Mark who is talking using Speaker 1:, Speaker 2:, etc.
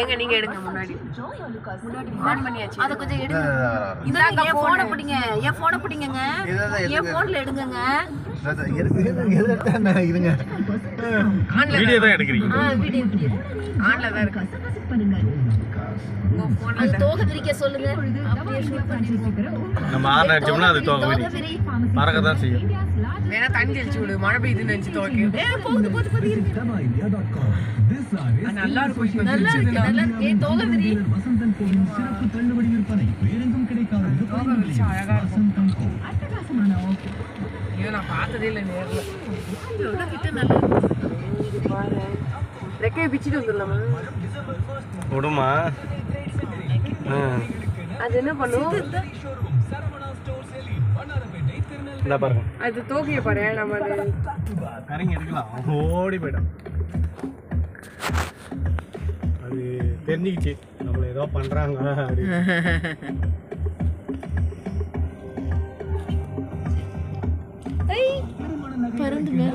Speaker 1: எங்க நீங்க எடுங்க முன்னாடி ஆன் பண்ணியாச்சு. அத கொஞ்சம் எடுங்க.
Speaker 2: இந்தாங்க என் போனை பிடிங்க. என் போனை பிடிங்கங்க. என் போன்ல எடுங்கங்க.
Speaker 3: இருங்க.
Speaker 4: வீடியோ தான் எடுக்கிறீங்க.
Speaker 2: வீடியோ
Speaker 1: ஆன்ல தான் இருக்கு.
Speaker 2: அது தோகை விரிக்க சொல்லுங்க. அப்படியே ஷூட் பண்ணிடுங்க.
Speaker 4: நம்ம ஆன் அடிச்சோம்னா அது தோகை விரி பறக்க தான் செய்யும்.
Speaker 1: வேணா தண்ணி தெளிச்சு விடு. மழை பெய்யுதுன்னு நினைச்சு துவைக்க.
Speaker 2: போகுது
Speaker 1: நல்லா இருக்கும்.
Speaker 2: நல்லா இருக்கு. தோகை விரி.
Speaker 1: தோகை விரிச்சு அழகா இருக்கும். ஐயோ நான் பார்த்ததே இல்லை நேர்ல.
Speaker 2: எவ்வளவு கிட்ட நல்லா
Speaker 1: பாரு. ரெக்கையை பிச்சுட்டு வந்துடலாமா?
Speaker 4: விடுமா?
Speaker 1: அது என்ன பண்ணும்?
Speaker 4: இந்த பாருங்க.
Speaker 1: அது தோகையை பாரு. நம்ம அது
Speaker 4: கரங்கி எடுக்கலாம். ஓடி போயிடும். அது தெரிஞ்சுக்கிச்சு நம்மள ஏதோ பண்றாங்க அப்படின்னு.
Speaker 2: பறந்து மேல